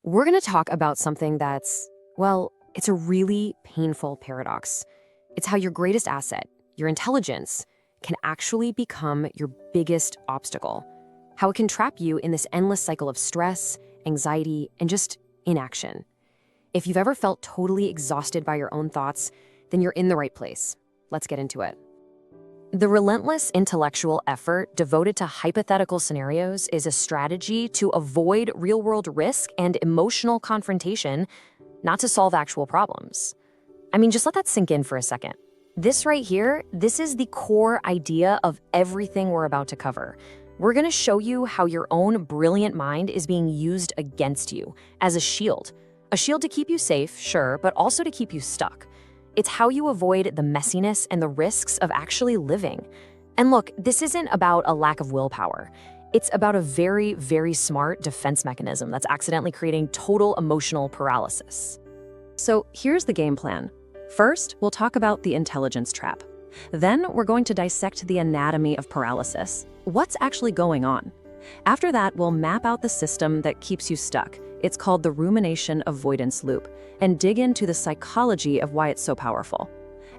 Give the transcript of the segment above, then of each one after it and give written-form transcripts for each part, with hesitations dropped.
We're going to talk about something well, it's a really painful paradox. It's how your greatest asset, your intelligence, can actually become your biggest obstacle. How it can trap you in this endless cycle of stress, anxiety, and just inaction. If you've ever felt totally exhausted by your own thoughts, then you're in the right place. Let's get into it. The relentless intellectual effort devoted to hypothetical scenarios is a strategy to avoid real-world risk and emotional confrontation, not to solve actual problems. I mean, just let that sink in for a second. This right here, this is the core idea of everything we're about to cover. We're going to show you how your own brilliant mind is being used against you as a shield. A shield to keep you safe, sure, but also to keep you stuck. It's how you avoid the messiness and the risks of actually living. And look, this isn't about a lack of willpower. It's about a very, very smart defense mechanism that's accidentally creating total emotional paralysis. So here's the game plan. First, we'll talk about the intelligence trap. Then we're going to dissect the anatomy of paralysis. What's actually going on? After that, we'll map out the system that keeps you stuck. It's called the Rumination-Avoidance Loop, and dig into the psychology of why it's so powerful.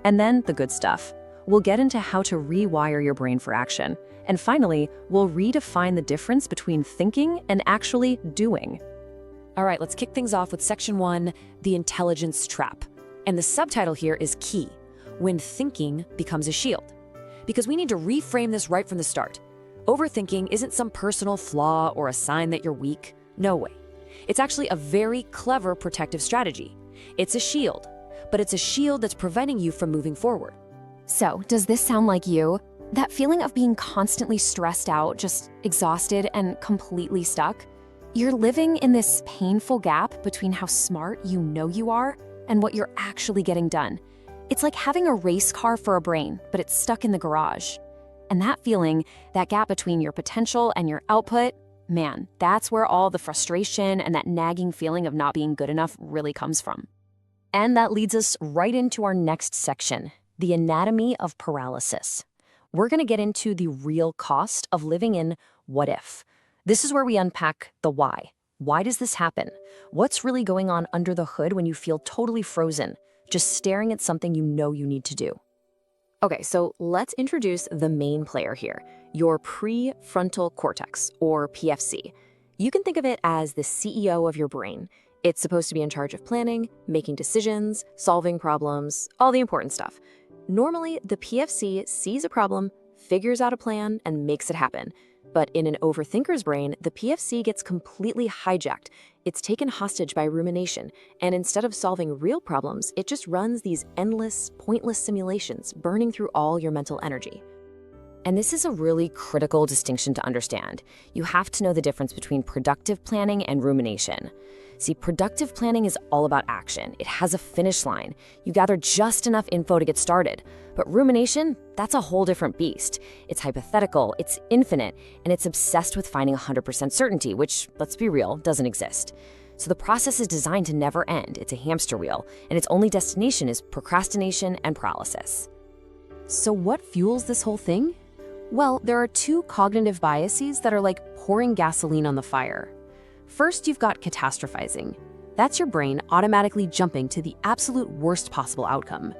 And then the good stuff. We'll get into how to rewire your brain for action. And finally, we'll redefine the difference between thinking and actually doing. All right, let's kick things off with section 1, the intelligence trap. And the subtitle here is key, when thinking becomes a shield. Because we need to reframe this right from the start. Overthinking isn't some personal flaw or a sign that you're weak. No way. It's actually a very clever protective strategy. It's a shield, but it's a shield that's preventing you from moving forward. So, does this sound like you? That feeling of being constantly stressed out, just exhausted and completely stuck? You're living in this painful gap between how smart you know you are and what you're actually getting done. It's like having a race car for a brain, but it's stuck in the garage. And that feeling, that gap between your potential and your output, man, that's where all the frustration and that nagging feeling of not being good enough really comes from. And that leads us right into our next section, the anatomy of paralysis. We're going to get into the real cost of living in what if. This is where we unpack the why. Why does this happen? What's really going on under the hood when you feel totally frozen, just staring at something you know you need to do? Okay, so let's introduce the main player here, your prefrontal cortex, or PFC. You can think of it as the CEO of your brain. It's supposed to be in charge of planning, making decisions, solving problems, all the important stuff. Normally, the PFC sees a problem, figures out a plan, and makes it happen. But in an overthinker's brain, the PFC gets completely hijacked. It's taken hostage by rumination, and instead of solving real problems, it just runs these endless, pointless simulations, burning through all your mental energy. And this is a really critical distinction to understand. You have to know the difference between productive planning and rumination. See, productive planning is all about action. It has a finish line. You gather just enough info to get started. But rumination, that's a whole different beast. It's hypothetical, it's infinite, and it's obsessed with finding 100% certainty, which, let's be real, doesn't exist. So the process is designed to never end. It's a hamster wheel, and its only destination is procrastination and paralysis. So what fuels this whole thing? Well, there are two cognitive biases that are like pouring gasoline on the fire. First, you've got catastrophizing. That's your brain automatically jumping to the absolute worst possible outcome.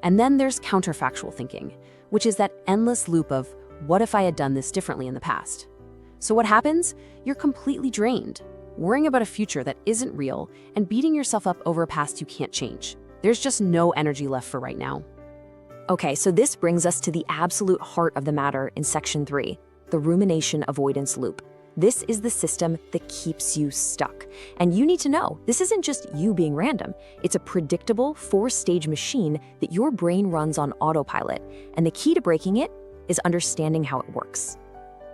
And then there's counterfactual thinking, which is that endless loop of, what if I had done this differently in the past? So what happens? You're completely drained, worrying about a future that isn't real and beating yourself up over a past you can't change. There's just no energy left for right now. Okay, so this brings us to the absolute heart of the matter in section 3, the Rumination-Avoidance Loop. This is the system that keeps you stuck. And you need to know, this isn't just you being random. It's a predictable 4-stage machine that your brain runs on autopilot. And the key to breaking it is understanding how it works.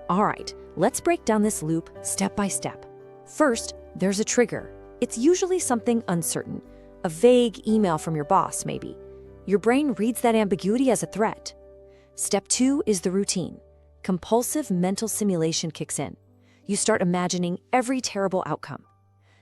All right, let's break down this loop step by step. First, there's a trigger. It's usually something uncertain. A vague email from your boss, maybe. Your brain reads that ambiguity as a threat. Step 2 is the routine. Compulsive mental simulation kicks in. You start imagining every terrible outcome.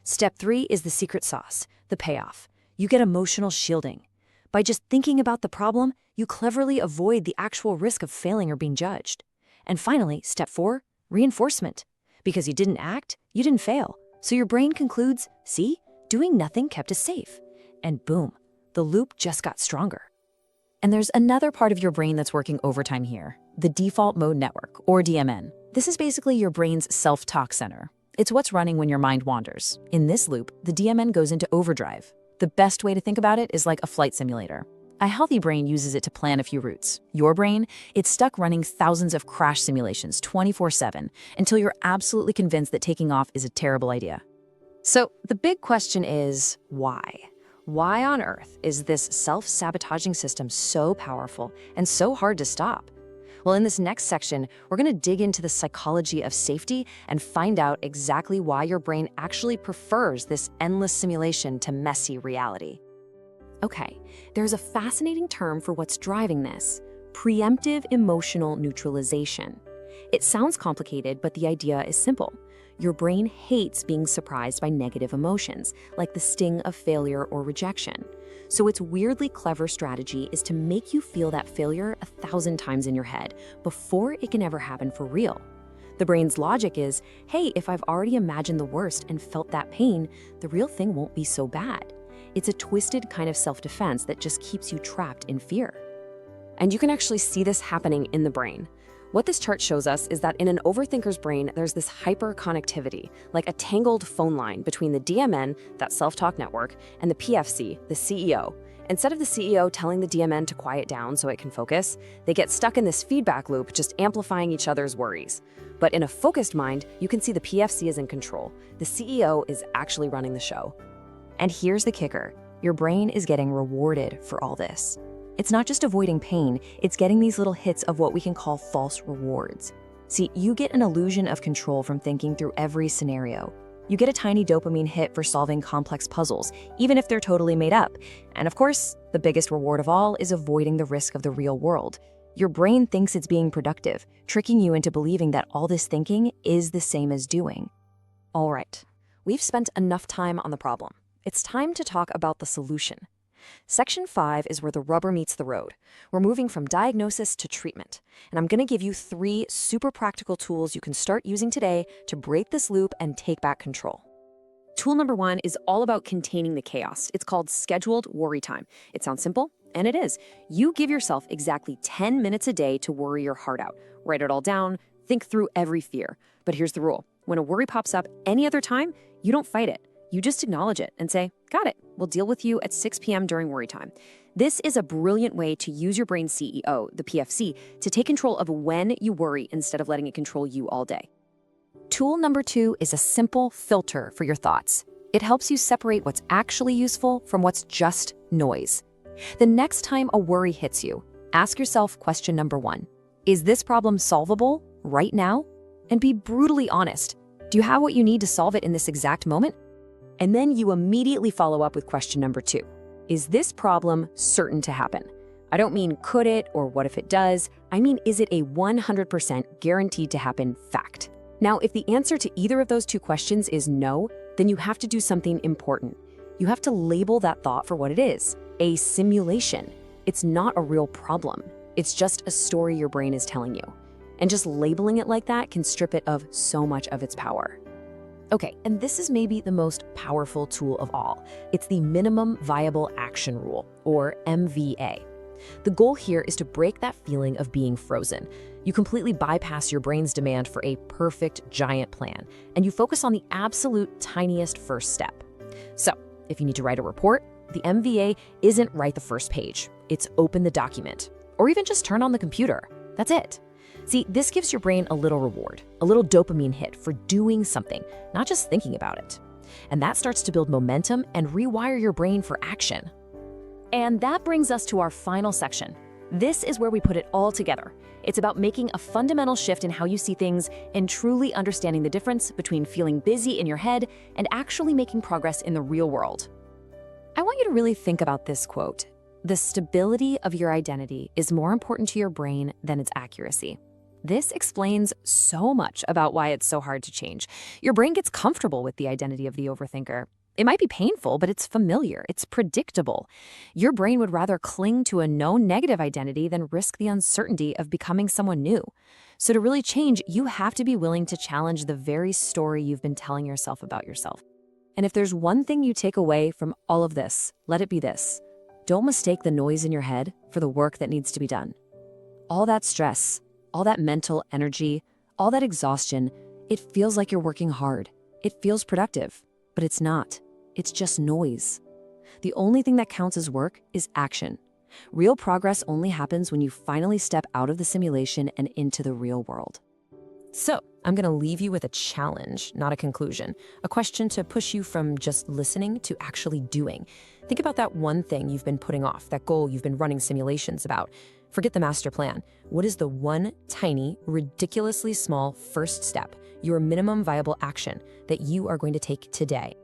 Step 3 is the secret sauce, the payoff. You get emotional shielding. By just thinking about the problem, you cleverly avoid the actual risk of failing or being judged. And finally, step 4, reinforcement. Because you didn't act, you didn't fail. So your brain concludes, see, doing nothing kept us safe. And boom, the loop just got stronger. And there's another part of your brain that's working overtime here, the default mode network, or DMN. This is basically your brain's self-talk center. It's what's running when your mind wanders. In this loop, the DMN goes into overdrive. The best way to think about it is like a flight simulator. A healthy brain uses it to plan a few routes. Your brain, it's stuck running thousands of crash simulations 24/7 until you're absolutely convinced that taking off is a terrible idea. So the big question is, why? Why on earth is this self-sabotaging system so powerful and so hard to stop? Well, in this next section, we're going to dig into the psychology of safety and find out exactly why your brain actually prefers this endless simulation to messy reality. Okay, there's a fascinating term for what's driving this: preemptive emotional neutralization. It sounds complicated, but the idea is simple. Your brain hates being surprised by negative emotions, like the sting of failure or rejection. So its weirdly clever strategy is to make you feel that failure 1,000 times in your head before it can ever happen for real. The brain's logic is, hey, if I've already imagined the worst and felt that pain, the real thing won't be so bad. It's a twisted kind of self-defense that just keeps you trapped in fear. And you can actually see this happening in the brain. What this chart shows us is that in an overthinker's brain, there's this hyperconnectivity, like a tangled phone line between the DMN, that self-talk network, and the PFC, the CEO. Instead of the CEO telling the DMN to quiet down so it can focus, they get stuck in this feedback loop, just amplifying each other's worries. But in a focused mind, you can see the PFC is in control. The CEO is actually running the show. And here's the kicker: your brain is getting rewarded for all this. It's not just avoiding pain, it's getting these little hits of what we can call false rewards. See, you get an illusion of control from thinking through every scenario. You get a tiny dopamine hit for solving complex puzzles, even if they're totally made up. And of course, the biggest reward of all is avoiding the risk of the real world. Your brain thinks it's being productive, tricking you into believing that all this thinking is the same as doing. All right, we've spent enough time on the problem. It's time to talk about the solution. Section 5 is where the rubber meets the road. We're moving from diagnosis to treatment. And I'm going to give you 3 super practical tools you can start using today to break this loop and take back control. Tool number 1 is all about containing the chaos. It's called scheduled worry time. It sounds simple, and it is. You give yourself exactly 10 minutes a day to worry your heart out. Write it all down, think through every fear. But here's the rule. When a worry pops up any other time, you don't fight it. You just acknowledge it and say, got it, we'll deal with you at 6 p.m. during worry time. This is a brilliant way to use your brain's CEO, the PFC, to take control of when you worry instead of letting it control you all day. Tool number 2 is a simple filter for your thoughts. It helps you separate what's actually useful from what's just noise. The next time a worry hits you, ask yourself question number 1. Is this problem solvable right now? And be brutally honest. Do you have what you need to solve it in this exact moment? And then you immediately follow up with question number 2. Is this problem certain to happen? I don't mean could it or what if it does. I mean, is it a 100% guaranteed to happen fact? Now, if the answer to either of those 2 questions is no, then you have to do something important. You have to label that thought for what it is, a simulation. It's not a real problem. It's just a story your brain is telling you. And just labeling it like that can strip it of so much of its power. Okay, and this is maybe the most powerful tool of all. It's the minimum viable action rule, or MVA. The goal here is to break that feeling of being frozen. You completely bypass your brain's demand for a perfect giant plan, and you focus on the absolute tiniest first step. So, if you need to write a report, the MVA isn't write the first page. It's open the document, or even just turn on the computer. That's it. See, this gives your brain a little reward, a little dopamine hit for doing something, not just thinking about it. And that starts to build momentum and rewire your brain for action. And that brings us to our final section. This is where we put it all together. It's about making a fundamental shift in how you see things and truly understanding the difference between feeling busy in your head and actually making progress in the real world. I want you to really think about this quote. The stability of your identity is more important to your brain than its accuracy. This explains so much about why it's so hard to change. Your brain gets comfortable with the identity of the overthinker. It might be painful, but it's familiar, it's predictable. Your brain would rather cling to a known negative identity than risk the uncertainty of becoming someone new. So to really change, you have to be willing to challenge the very story you've been telling yourself about yourself. And if there's one thing you take away from all of this, let it be this. Don't mistake the noise in your head for the work that needs to be done. All that stress, all that mental energy, all that exhaustion, it feels like you're working hard. It feels productive, but it's not. It's just noise. The only thing that counts as work is action. Real progress only happens when you finally step out of the simulation and into the real world. So, I'm going to leave you with a challenge, not a conclusion. A question to push you from just listening to actually doing. Think about that one thing you've been putting off, that goal you've been running simulations about. Forget the master plan. What is the one tiny, ridiculously small first step, your minimum viable action that you are going to take today?